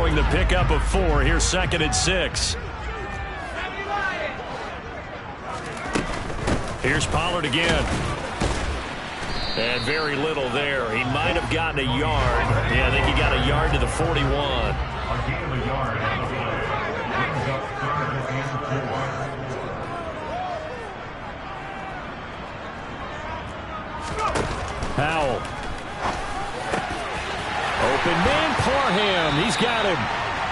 allowing the pickup of 4. Here's 2nd and 6. Here's Pollard again. And very little there. He might have gotten a yard. Yeah, I think he got a yard to the 41. Howell. Open man, Parham. He's got him.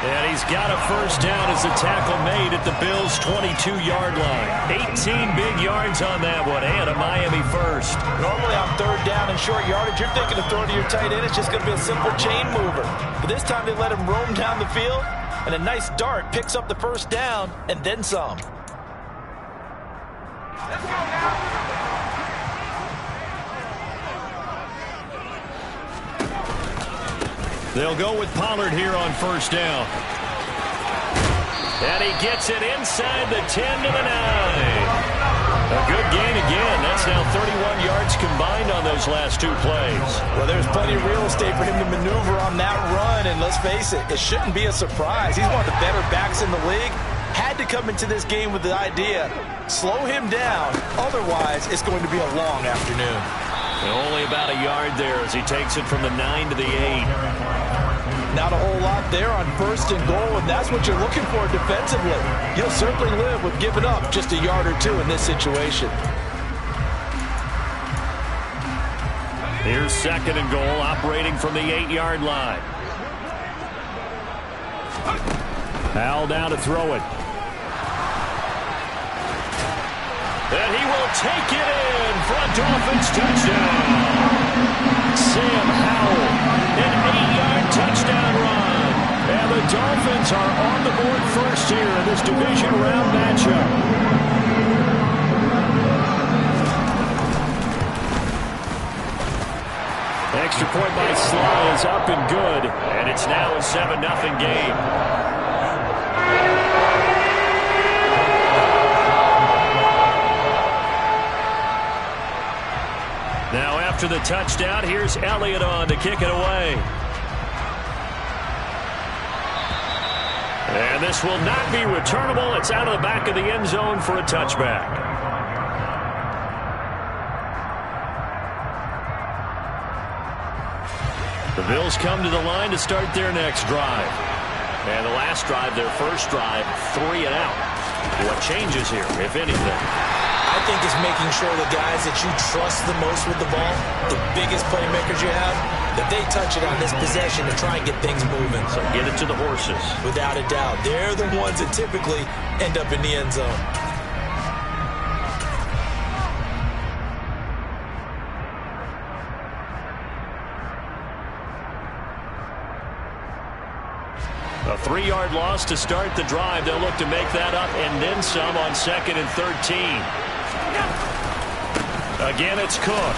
And he's got a first down as the tackle made at the Bills' 22-yard line. 18 big yards on that one, and a Miami first. Normally on 3rd down and short yardage, you're thinking of throwing to your tight end. It's just going to be a simple chain mover. But this time they let him roam down the field, and a nice dart picks up the first down and then some. Let's go now. They'll go with Pollard here on first down. And he gets it inside the 10 to the 9. A good gain again. That's now 31 yards combined on those last 2 plays. Well, there's plenty of real estate for him to maneuver on that run. And let's face it, it shouldn't be a surprise. He's one of the better backs in the league. Had to come into this game with the idea, slow him down. Otherwise, it's going to be a long afternoon. And only about a yard there as he takes it from the 9 to the 8. Not a whole lot there on 1st and goal, and that's what you're looking for defensively. You'll certainly live with giving up just a yard or 2 in this situation. Here's 2nd and goal, operating from the 8-yard line. Howell down to throw it. And he will take it in. Front Dolphins touchdown. Sam Howell, an 8-yard touchdown run. And the Dolphins are on the board first here in this division round matchup. Extra point by Sly is up and good. And it's now a 7-0 game. Now after the touchdown, here's Elliott on to kick it away. And this will not be returnable. It's out of the back of the end zone for a touchback. The Bills come to the line to start their next drive. And the last drive, their first drive, 3 and out. What changes here, if anything? I think it's making sure the guys that you trust the most with the ball, the biggest playmakers you have, that they touch it on this possession to try and get things moving. So get it to the horses. Without a doubt. They're the ones that typically end up in the end zone. A 3-yard loss to start the drive. They'll look to make that up and then some on 2nd and 13. Again, it's Cook.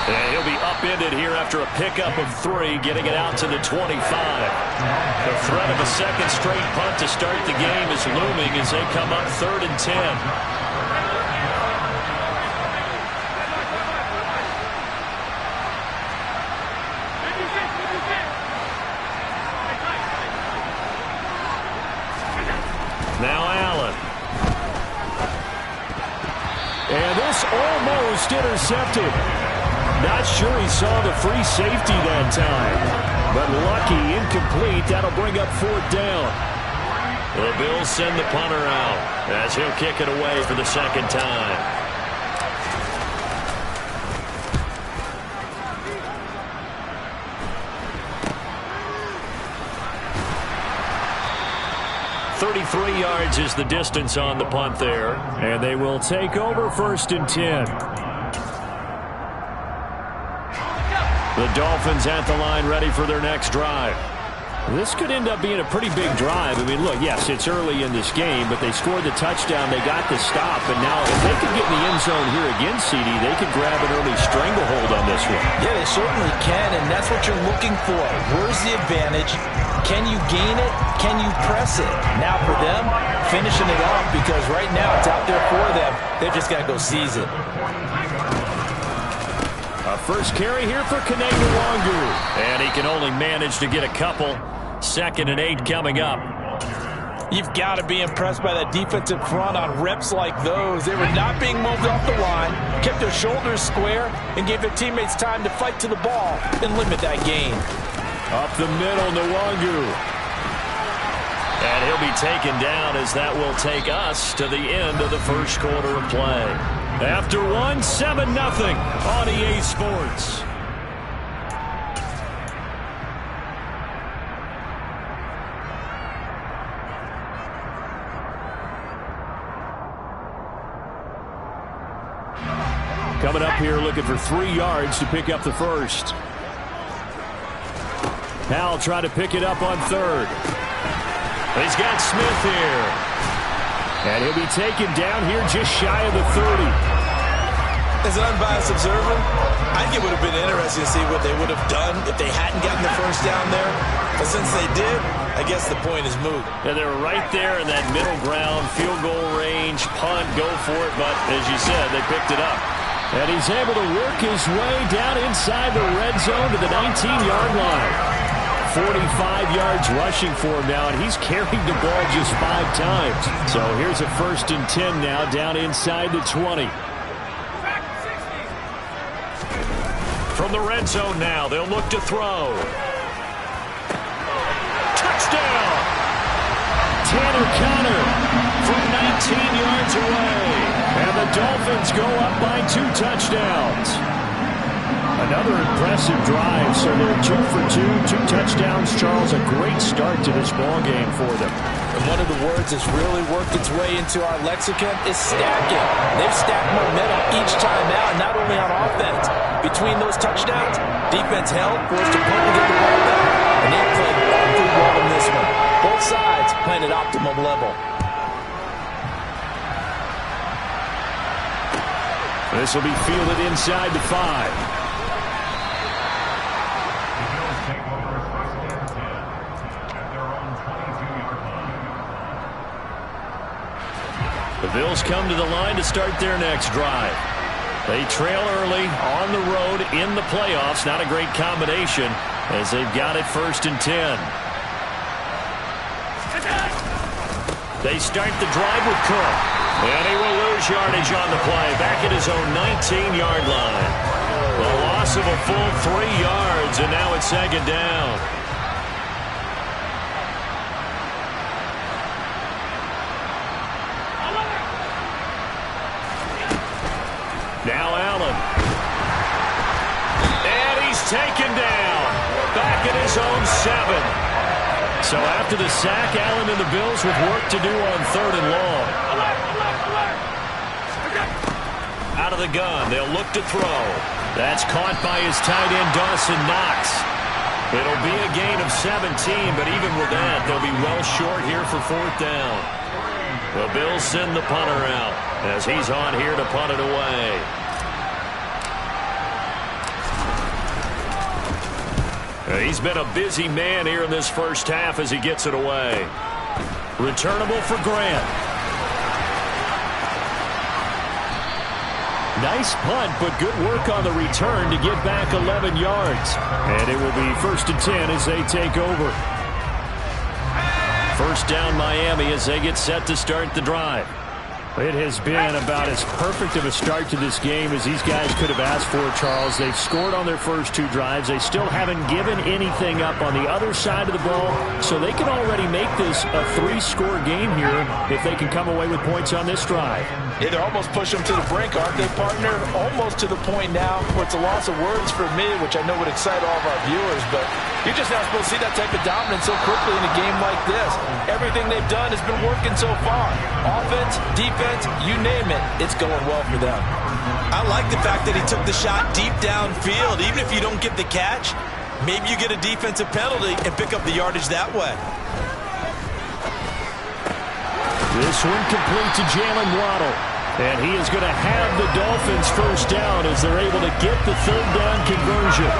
And he'll be upended here after a pickup of 3, getting it out to the 25. The threat of a second straight punt to start the game is looming as they come up 3rd and 10. Now Allen. And this almost intercepted. Not sure he saw the free safety that time. But lucky, incomplete. That'll bring up 4th down. The Bills send the punter out as he'll kick it away for the 2nd time. .33 yards is the distance on the punt there. And they will take over 1st and 10. The Dolphins at the line ready for their next drive. This could end up being a pretty big drive. I mean, look, yes, it's early in this game, but they scored the touchdown. They got the stop, and now if they could get in the end zone here again, CD, they could grab an early stranglehold on this one. Yeah, they certainly can, and that's what you're looking for. Where's the advantage? Can you gain it? Can you press it? Now for them, finishing it off, because right now it's out there for them. They've just got to go seize it. A first carry here for Kanegu Wangu. And he can only manage to get a couple. 2nd and 8 coming up. You've got to be impressed by that defensive front on reps like those. They were not being moved off the line, kept their shoulders square, and gave their teammates time to fight to the ball and limit that gain. Up the middle, Nwangu. And he'll be taken down as that will take us to the end of the first quarter of play. After 7-0 on EA Sports. Coming up here looking for 3 yards to pick up the first. Howell trying to pick it up on 3rd. He's got Smith here. And he'll be taken down here just shy of the 30. As an unbiased observer, I think it would have been interesting to see what they would have done if they hadn't gotten the first down there. But since they did, I guess the point is moot. And they were right there in that middle ground, field goal range, punt, go for it. But as you said, they picked it up. And he's able to work his way down inside the red zone to the 19-yard line. 45 yards rushing for him now, and he's carried the ball just 5 times. So here's a 1st and 10 now down inside the 20. From the red zone now, they'll look to throw. Touchdown! Tanner Conner from 19 yards away. And the Dolphins go up by 2 touchdowns. Another impressive drive, so they're 2 for 2 touchdowns. Charles, a great start to this ball game for them. And one of the words that's really worked its way into our lexicon is stacking. They've stacked momentum each time out, not only on offense. Between those touchdowns, defense held, forced to punt and get the ball back, and they played pretty well in this one. Both sides playing at optimum level. This will be fielded inside the 5. The Bills come to the line to start their next drive. They trail early on the road in the playoffs. Not a great combination as they've got it 1st and 10. They start the drive with Cook. And he will lose yardage on the play. Back at his own 19-yard line. A loss of a full 3 yards, and now it's 2nd down. Now Allen. And he's taken down. Back at his own 7. So after the sack, Allen and the Bills with work to do on 3rd and long. Out of the gun, they'll look to throw. That's caught by his tight end, Dawson Knox. It'll be a gain of 17, but even with that, they'll be well short here for 4th down. The Bills send the punter out as he's on here to punt it away. He's been a busy man here in this first half as he gets it away. Returnable for Grant. Nice punt, but good work on the return to get back 11 yards. And it will be 1st and 10 as they take over. 1st down Miami as they get set to start the drive. It has been about as perfect of a start to this game as these guys could have asked for, Charles. They've scored on their first 2 drives. They still haven't given anything up on the other side of the ball, so they can already make this a 3-score game here if they can come away with points on this drive. Yeah, they're almost pushing them to the brink, aren't they, partner? Almost to the point now where it's a loss of words for me, which I know would excite all of our viewers, but you're just not supposed to see that type of dominance so quickly in a game like this. Everything they've done has been working so far. Offense, defense, you name it, it's going well for them. I like the fact that he took the shot deep downfield. Even if you don't get the catch, maybe you get a defensive penalty and pick up the yardage that way. This one complete to Jalen Waddle. And he is going to have the Dolphins 1st down as they're able to get the 3rd down conversion.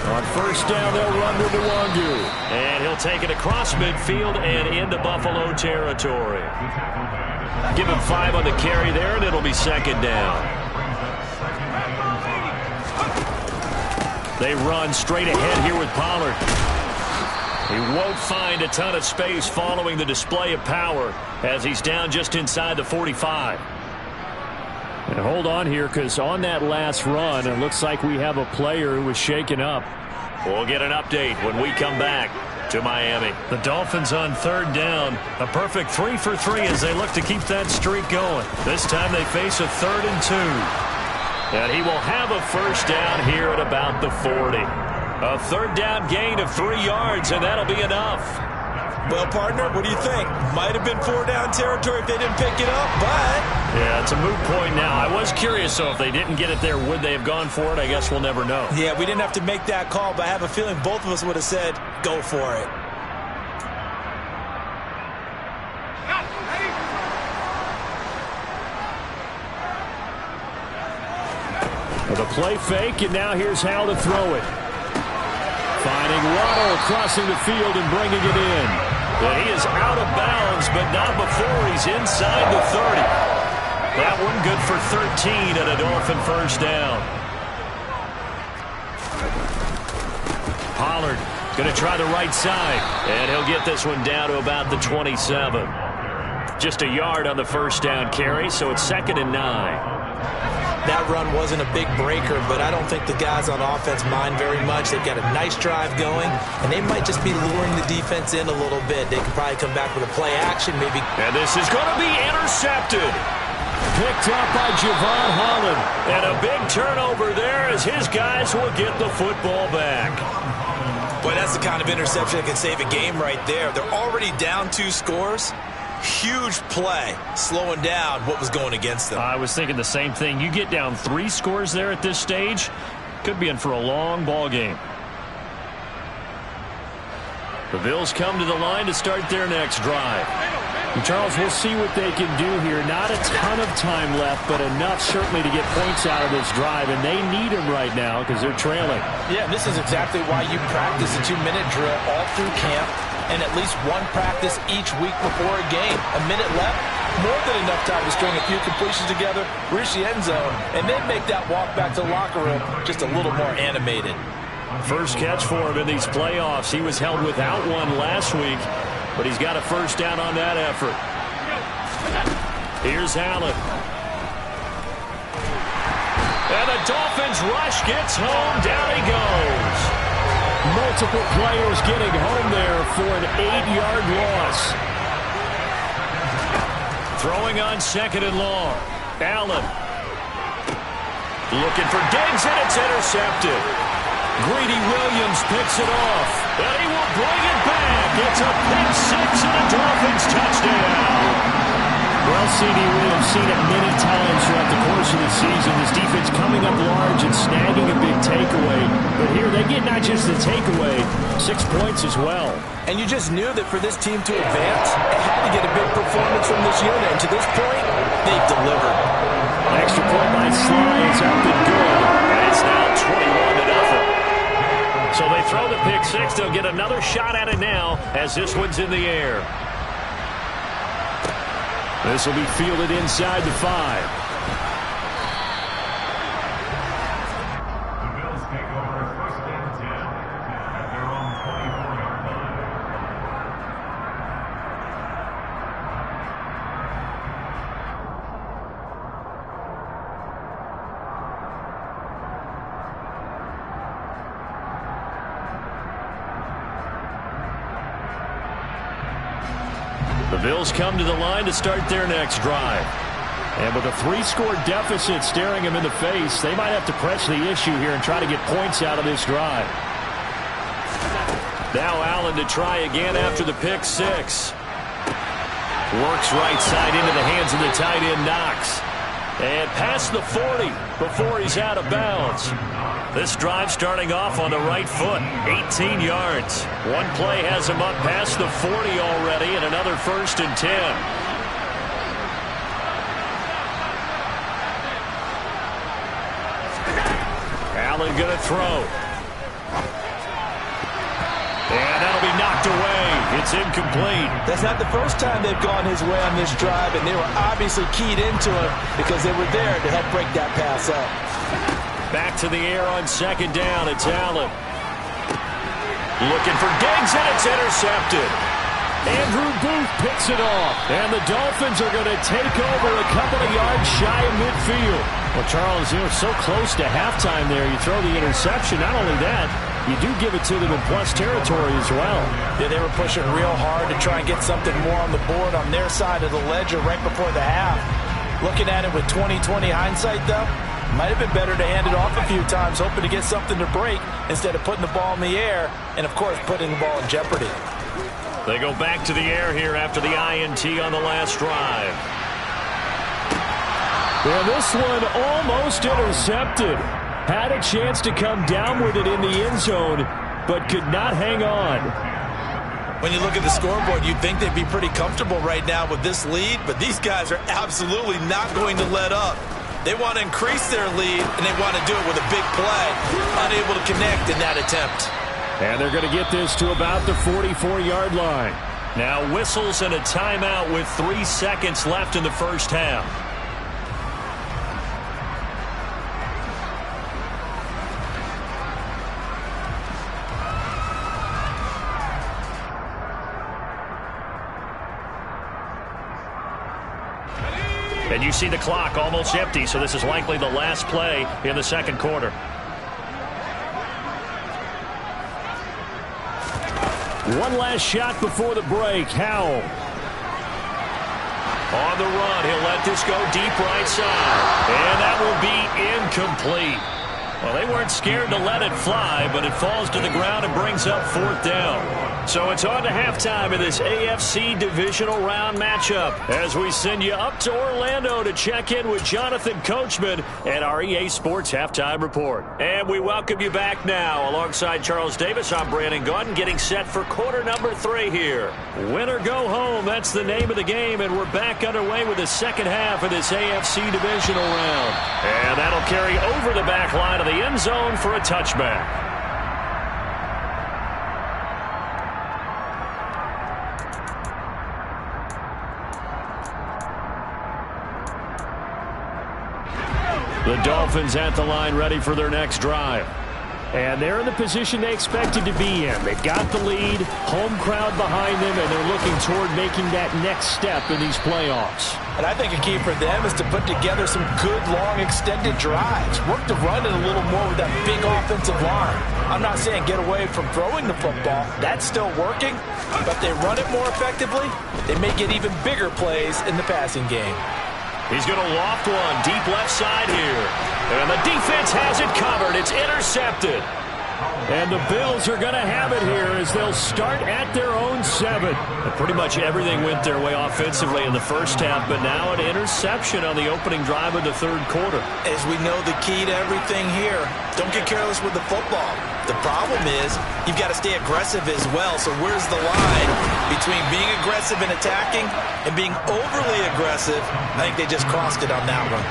On 1st down, they'll run to Nwangu. And he'll take it across midfield and into Buffalo territory. Give him 5 on the carry there, and it'll be 2nd down. They run straight ahead here with Pollard. He won't find a ton of space following the display of power as he's down just inside the 45. And hold on here, because on that last run, it looks like we have a player who was shaken up. We'll get an update when we come back to Miami. The Dolphins on third down. A perfect 3 for 3 as they look to keep that streak going. This time they face a 3rd and 2. And he will have a first down here at about the 40. A third down gain of 3 yards, and that'll be enough. Well, partner, what do you think? Might have been 4 down territory if they didn't pick it up, but... Yeah, it's a moot point now. I was curious, so if they didn't get it there, would they have gone for it? I guess we'll never know. Yeah, we didn't have to make that call, but I have a feeling both of us would have said, go for it. The play fake, and now here's how to throw it. Finding Waddle crossing the field and bringing it in. And he is out of bounds, but not before he's inside the 30. That one good for 13 and a Dolphin first down. Pollard going to try the right side, and he'll get this one down to about the 27. Just a yard on the first down carry, so it's 2nd and 9. That run wasn't a big breaker, but I don't think the guys on offense mind very much. They've got a nice drive going, and they might just be luring the defense in a little bit. They can probably come back with a play action, maybe. And this is going to be intercepted. Picked up by Javon Holland. And a big turnover there as his guys will get the football back. Boy, that's the kind of interception that can save a game right there. They're already down 2 scores. Huge play, slowing down what was going against them. I was thinking the same thing. You get down 3 scores there at this stage, could be in for a long ball game. The Bills come to the line to start their next drive. And Charles, we'll see what they can do here. Not a ton of time left, but enough certainly to get points out of this drive, and they need them right now because they're trailing. Yeah, this is exactly why you practice a 2-minute drill all through camp, and at least one practice each week before a game. A minute left, more than enough time to string a few completions together, reach the end zone, and then make that walk back to the locker room just a little more animated. First catch for him in these playoffs. He was held without one last week, but he's got a first down on that effort. Here's Allen. And the Dolphins rush gets home. Down he goes. Multiple players getting home there for an 8-yard loss. Throwing on 2nd and long. Allen. Looking for Diggs, and it's intercepted. Greedy Williams picks it off. And he will bring it back. It's a pick 6 and a Dolphins touchdown. Well, C.D. Williams seen it many times throughout the course of the season. His defense coming up large and snagging a big takeaway. But here they get not just the takeaway, 6 points as well. And you just knew that for this team to advance, it had to get a big performance from this unit. And to this point, they've delivered. An extra point by Sly is up and good. And it's now 21-0. So they throw the pick 6. They'll get another shot at it now as this one's in the air. This will be fielded inside the 5. The Bills come to the line to start their next drive. And with a 3-score deficit staring them in the face, they might have to press the issue here and try to get points out of this drive. Now Allen to try again after the pick 6. Works right side into the hands of the tight end Knox. And past the 40 before he's out of bounds. This drive starting off on the right foot, 18 yards. One play has him up past the 40 already, and another 1st and 10. Allen going to throw. And that'll be knocked away. It's incomplete. That's not the first time they've gone his way on this drive, and they were obviously keyed into him because they were there to help break that pass up. Back to the air on second down. It's Allen. Looking for Diggs, and it's intercepted. Andrew Booth picks it off, and the Dolphins are going to take over a couple of yards shy of midfield. Well, Charles, so close to halftime there. You throw the interception. Not only that, you do give it to them in plus territory as well. Yeah, they were pushing real hard to try and get something more on the board on their side of the ledger right before the half. Looking at it with 20/20 hindsight, though, might have been better to hand it off a few times, hoping to get something to break instead of putting the ball in the air and, of course, putting the ball in jeopardy. They go back to the air here after the INT on the last drive. Well, this one almost intercepted. Had a chance to come down with it in the end zone, but could not hang on. When you look at the scoreboard, you'd think they'd be pretty comfortable right now with this lead, but these guys are absolutely not going to let up. They want to increase their lead, and they want to do it with a big play. Unable to connect in that attempt. And they're going to get this to about the 44-yard line. Now whistles and a timeout with 3 seconds left in the first half. And you see the clock almost empty, so this is likely the last play in the second quarter. One last shot before the break. Howell. On the run, he'll let this go deep right side. And that will be incomplete. Well, they weren't scared to let it fly, but it falls to the ground and brings up 4th down. So it's on to halftime in this AFC divisional round matchup as we send you up to Orlando to check in with Jonathan Coachman and our EA Sports Halftime Report. And we welcome you back now. Alongside Charles Davis, I'm Brandon Gaudin, getting set for quarter number 3 here. Win or go home, that's the name of the game, and we're back underway with the second half of this AFC divisional round. And that'll carry over the back line of the end zone for a touchback. The Dolphins at the line ready for their next drive. And they're in the position they expected to be in. They've got the lead, home crowd behind them, and they're looking toward making that next step in these playoffs. And I think a key for them is to put together some good, long, extended drives. Work to run it a little more with that big offensive line. I'm not saying get away from throwing the football. That's still working. But if they run it more effectively, they may get even bigger plays in the passing game. He's going to loft one deep left side here. And the defense has it covered. It's intercepted. And the Bills are going to have it here as they'll start at their own 7. And pretty much everything went their way offensively in the first half, but now an interception on the opening drive of the third quarter. As we know, the key to everything here, don't get careless with the football. The problem is you've got to stay aggressive as well. So where's the line between being aggressive and attacking and being overly aggressive? I think they just crossed it on that one.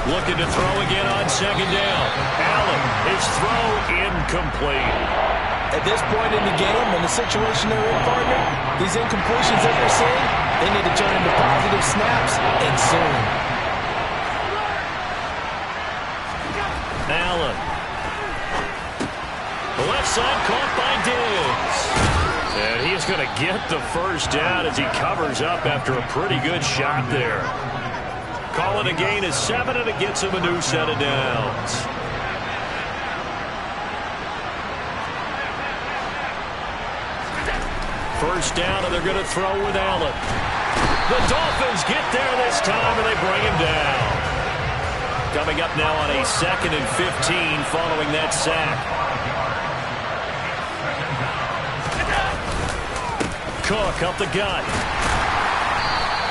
Looking to throw again on second down. Allen, his throw incomplete. At this point in the game, in the situation they're in, partner, these incompletions that they're seeing, they need to turn into positive snaps, and soon. Allen. The left side caught by Diggs. And he's going to get the first down as he covers up after a pretty good shot there. Call it a gain of 7, and it gets him a new set of downs. First down, and they're going to throw with Allen. The Dolphins get there this time, and they bring him down. Coming up now on a 2nd and 15 following that sack. Cook up the gut.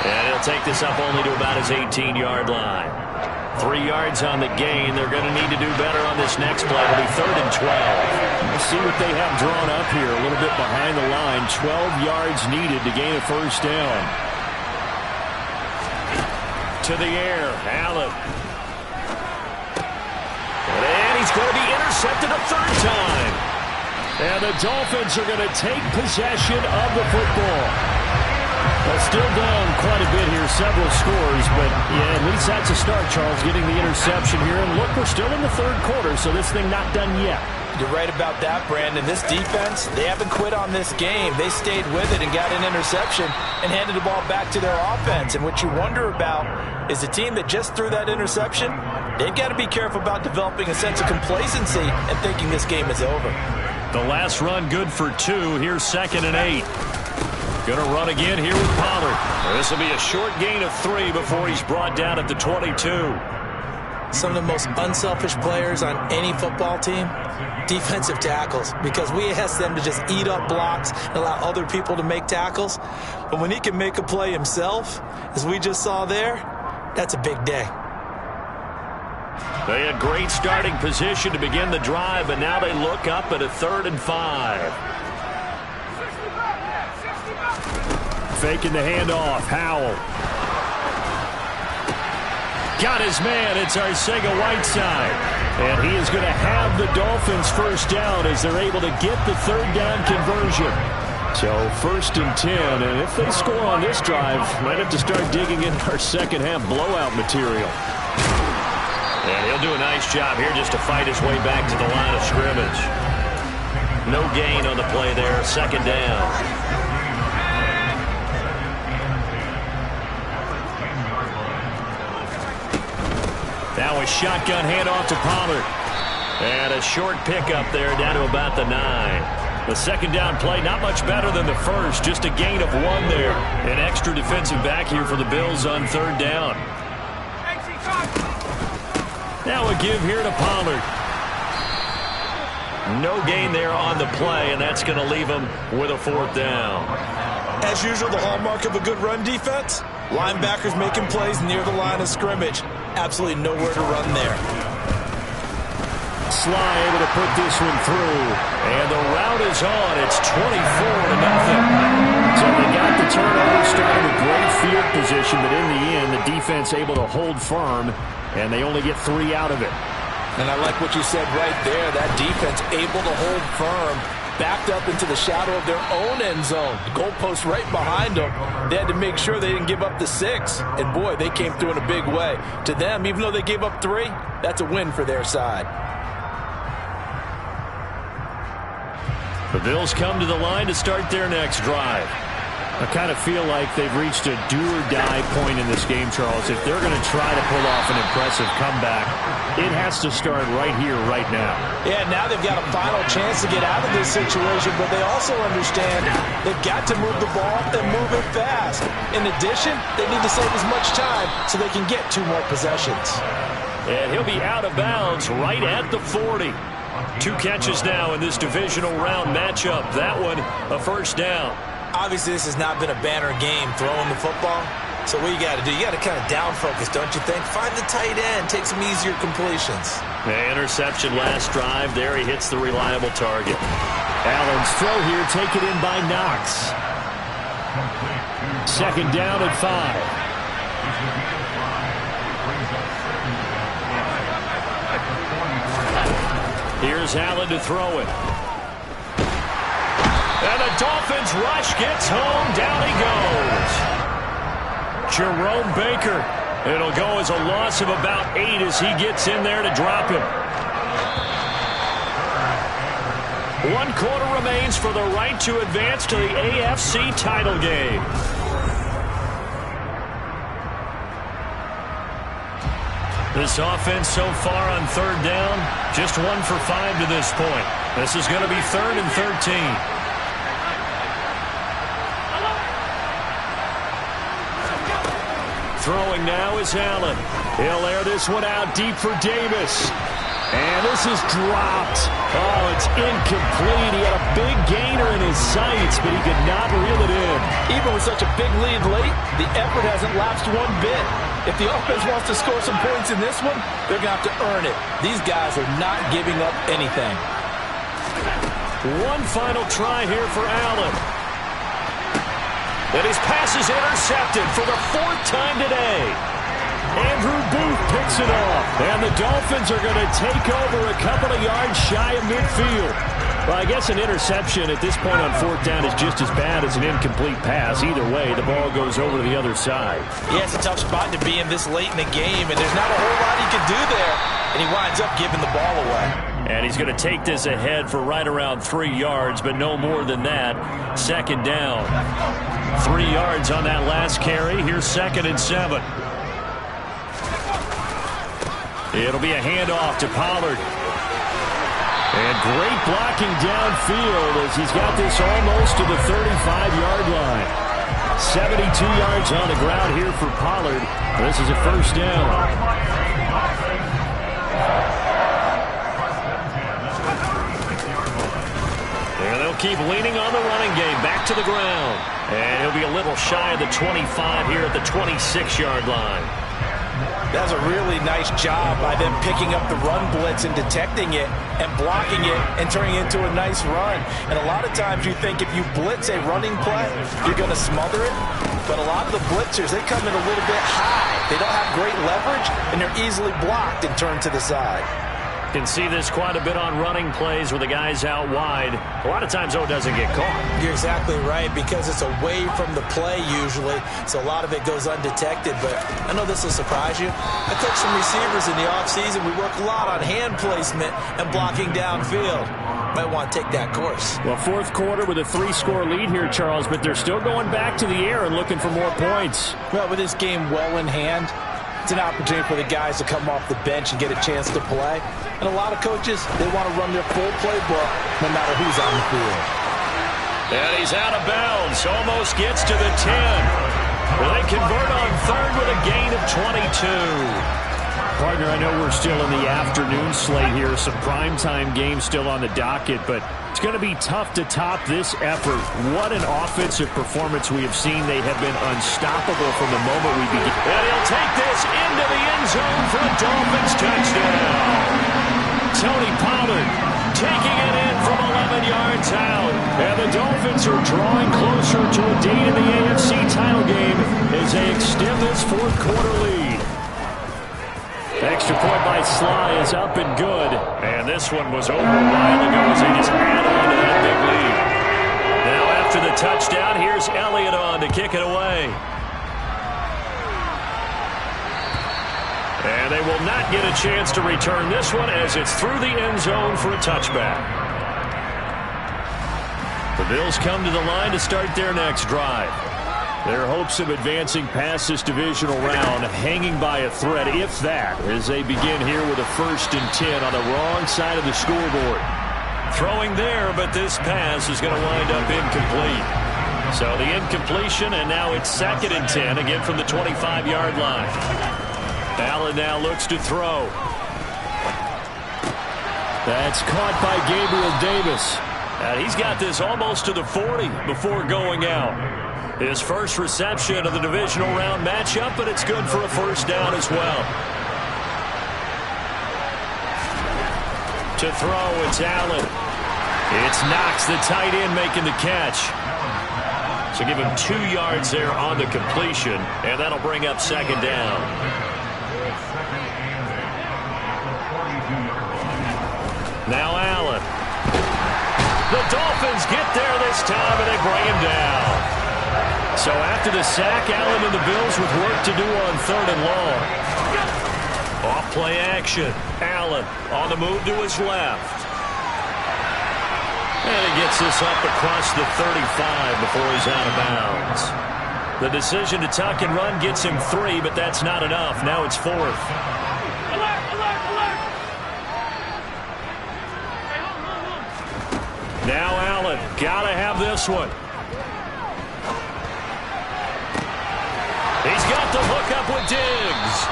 And he'll take this up only to about his 18-yard line. 3 yards on the gain. They're going to need to do better on this next play. It'll be 3rd and 12. Let's see what they have drawn up here. A little bit behind the line. 12 yards needed to gain a first down. To the air. Allen. And he's going to be intercepted a 3rd time. And the Dolphins are going to take possession of the football. Well, still down quite a bit here, several scores, but yeah, at least that's a start, Charles, getting the interception here. And look, we're still in the third quarter, so this thing not done yet. You're right about that, Brandon. This defense, they haven't quit on this game. They stayed with it and got an interception and handed the ball back to their offense. And what you wonder about is the team that just threw that interception, they've got to be careful about developing a sense of complacency and thinking this game is over. The last run good for 2. Here's 2nd and 8. Going to run again here with Pollard. This will be a short gain of 3 before he's brought down at the 22. Some of the most unselfish players on any football team, defensive tackles, because we ask them to just eat up blocks and allow other people to make tackles. But when he can make a play himself, as we just saw there, that's a big day. They had great starting position to begin the drive, but now they look up at a 3rd and 5. Faking the handoff. Howell. Got his man. It's Arcega-Whiteside. And he is going to have the Dolphins first down as they're able to get the 3rd down conversion. So 1st and 10. And if they score on this drive, might have to start digging in our second half blowout material. And he'll do a nice job here just to fight his way back to the line of scrimmage. No gain on the play there. 2nd down. Now a shotgun handoff to Pollard. And a short pickup there down to about the 9. The 2nd down play, not much better than the first. Just a gain of 1 there. An extra defensive back here for the Bills on 3rd down. Now a give here to Pollard. No gain there on the play, and that's going to leave him with a 4th down. As usual, the hallmark of a good run defense, linebackers making plays near the line of scrimmage. Absolutely nowhere to run there. Sly able to put this one through. And the route is on. It's 24-0. So they got the turnover, started with great field position, but in the end, the defense able to hold firm, and they only get 3 out of it. And I like what you said right there. That defense able to hold firm, backed up into the shadow of their own end zone. The goalpost right behind them. They had to make sure they didn't give up the 6. And, boy, they came through in a big way. To them, even though they gave up 3, that's a win for their side. The Bills come to the line to start their next drive. I kind of feel like they've reached a do-or-die point in this game, Charles. If they're going to try to pull off an impressive comeback, it has to start right here, right now. Yeah, now they've got a final chance to get out of this situation, but they also understand they've got to move the ball and move it fast. In addition, they need to save as much time so they can get 2 more possessions. And he'll be out of bounds right at the 40. 2 catches now in this divisional round matchup. That one, a 1st down. Obviously, this has not been a banner game throwing the football. So what you got to do, you got to kind of down focus, don't you think? Find the tight end, take some easier completions. The interception last drive. There he hits the reliable target. Allen's throw here taken in by Knox. 2nd down at 5. Here's Allen to throw it. And the Dolphins rush gets home. Down he goes. Jerome Baker. It'll go as a loss of about 8 as he gets in there to drop him. 1 quarter remains for the right to advance to the AFC title game. This offense so far on 3rd down, just 1 for 5 to this point. This is going to be 3rd and 13. Throwing now is Allen. He'll air this one out deep for Davis. And this is dropped. Oh, it's incomplete. He had a big gainer in his sights, but he could not reel it in. Even with such a big lead late, the effort hasn't lapsed 1 bit. If the offense wants to score some points in this one, they're going to have to earn it. These guys are not giving up anything. 1 final try here for Allen. And his pass is intercepted for the 4th time today. Andrew Booth picks it off. And the Dolphins are going to take over a couple of yards shy of midfield. Well, I guess an interception at this point on fourth down is just as bad as an incomplete pass. Either way, the ball goes over to the other side. Yeah, it's a tough spot to be in this late in the game, and there's not a whole lot he can do there. And he winds up giving the ball away. And he's going to take this ahead for right around 3 yards, but no more than that. Second down. 3 yards on that last carry. Here's 2nd and 7. It'll be a handoff to Pollard. And great blocking downfield as he's got this almost to the 35-yard line. 72 yards on the ground here for Pollard. This is a first down. And they'll keep leaning on the running game. Back to the ground. And he'll be a little shy of the 25 here at the 26-yard line. That's a really nice job by them picking up the run blitz and detecting it and blocking it and turning it into a nice run. And a lot of times you think if you blitz a running play, you're going to smother it. But a lot of the blitzers, they come in a little bit high. They don't have great leverage, and they're easily blocked and turned to the side. Can see this quite a bit on running plays with the guys out wide. A lot of times, though, it doesn't get caught. You're exactly right, because it's away from the play usually, so a lot of it goes undetected. But I know this will surprise you. I coach some receivers in the offseason. We work a lot on hand placement and blocking downfield. Might want to take that course. Well, fourth quarter with a 3-score lead here, Charles, but they're still going back to the air and looking for more points. Well, with this game well in hand, it's an opportunity for the guys to come off the bench and get a chance to play. And a lot of coaches, they want to run their full playbook no matter who's on the field. And he's out of bounds. Almost gets to the 10. Well, they convert on third with a gain of 22. Partner, I know we're still in the afternoon slate here. Some primetime games still on the docket, but it's going to be tough to top this effort. What an offensive performance we have seen. They have been unstoppable from the moment we begin. And he'll take this into the end zone for a Dolphins touchdown. Tony Pollard taking it in from 11 yards out. And the Dolphins are drawing closer to a date in the AFC title game as they extend this fourth quarter lead. Extra point by Sly is up and good. And this one was over a while ago as they just add on to that big lead. Now after the touchdown, here's Elliott on to kick it away. And they will not get a chance to return this one as it's through the end zone for a touchback. The Bills come to the line to start their next drive. Their hopes of advancing past this divisional round hanging by a thread, if that, as they begin here with a 1st and 10 on the wrong side of the scoreboard. Throwing there, but this pass is going to wind up incomplete. So the incompletion, and now it's 2nd and 10, again from the 25-yard line. Allen now looks to throw. That's caught by Gabriel Davis. And he's got this almost to the 40 before going out. His first reception of the divisional round matchup, but it's good for a first down as well. To throw, it's Allen. It's Knox, the tight end, making the catch. So give him 2 yards there on the completion, and that'll bring up 2nd down. Now Allen. The Dolphins get there this time, and they bring him down. So after the sack, Allen and the Bills with work to do on 3rd and long. Off-play action. Allen on the move to his left. And he gets this up across the 35 before he's out of bounds. The decision to tuck and run gets him 3, but that's not enough. Now it's 4th. Alert, alert, alert. Now Allen, gotta have this one. He's got the hook up with Diggs.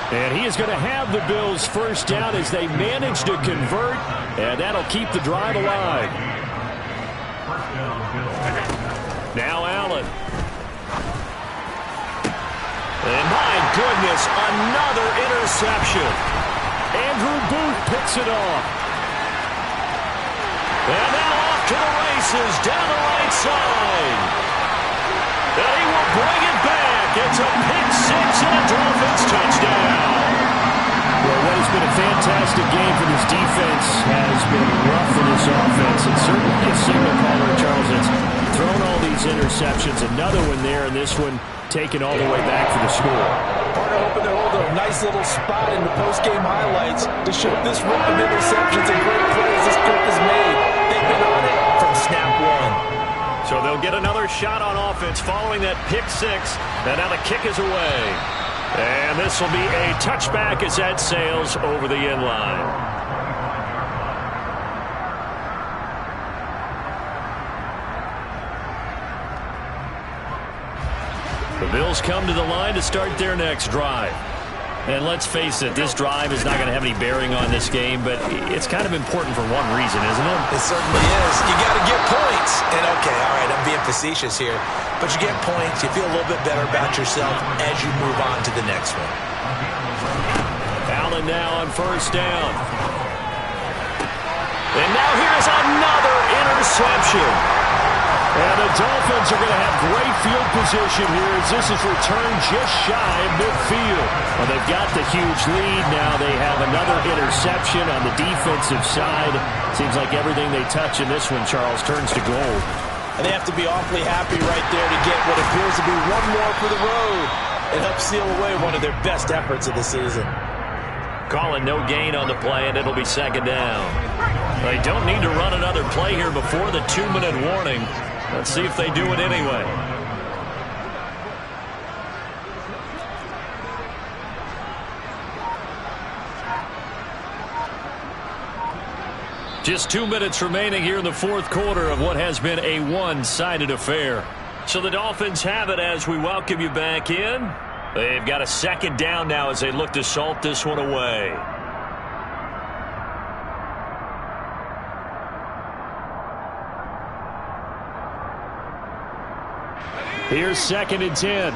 And he is going to have the Bills first down as they manage to convert, and that'll keep the drive alive. Now Allen. And my goodness, another interception. Andrew Booth picks it off. And now off to the races down the right side. And he will bring it back. It's a pick six and a Dolphins touchdown. Well, what has been a fantastic game for this defense has been rough for this offense. And interceptions. Another one there, and this one taken all the way back for the score. Partner hoping to hold a nice little spot in the post-game highlights to show this rip of interceptions and great plays this group has made. They've been on it from snap one. So they'll get another shot on offense following that pick six. And now the kick is away. And this will be a touchback as that sails over the end line. The Bills come to the line to start their next drive. And let's face it, this drive is not going to have any bearing on this game, but it's kind of important for one reason, isn't it? It certainly is. You got to get points. And okay, all right, I'm being facetious here, but you get points, you feel a little bit better about yourself as you move on to the next one. Allen now on first down. And now here's another interception. And the Dolphins are going to have great field position here as this is returned just shy of midfield. Well, they've got the huge lead. Now they have another interception on the defensive side. Seems like everything they touch in this one, Charles, turns to gold. And they have to be awfully happy right there to get what appears to be one more for the road and help seal away one of their best efforts of the season. Calling no gain on the play, and it'll be second down. They don't need to run another play here before the 2-minute warning. Let's see if they do it anyway. Just 2 minutes remaining here in the fourth quarter of what has been a one-sided affair. So the Dolphins have it as we welcome you back in. They've got a second down now as they look to salt this one away. Here's 2nd and 10.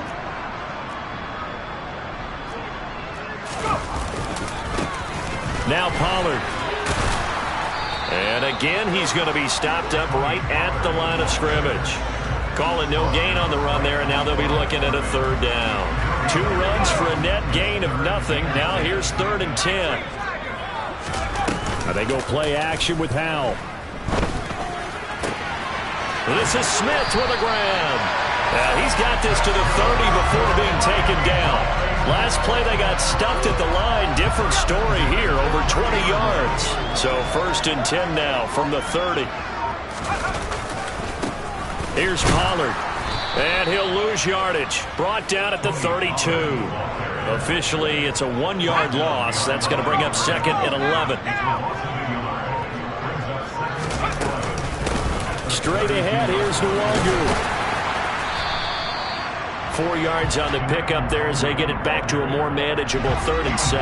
Now Pollard. And again, he's going to be stopped up right at the line of scrimmage. Calling no gain on the run there, and now they'll be looking at a third down. 2 runs for a net gain of nothing. Now here's 3rd and 10. Now they go play action with Howell. This is Smith with a grab. He's got this to the 30 before being taken down. Last play they got stuffed at the line. Different story here, over 20 yards. So 1st and 10 now from the 30. Here's Pollard. And he'll lose yardage. Brought down at the 32. Officially, it's a 1-yard loss. That's going to bring up 2nd and 11. Straight ahead, here's Nwangu. 4 yards on the pickup there as they get it back to a more manageable 3rd and 7.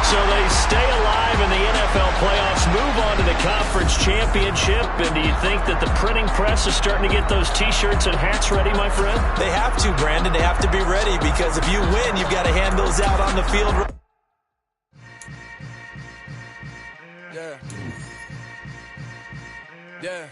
So they stay alive in the NFL playoffs, move on to the conference championship. And do you think that the printing press is starting to get those T-shirts and hats ready, my friend? They have to, Brandon. They have to be ready because if you win, you've got to hand those out on the field. Yeah.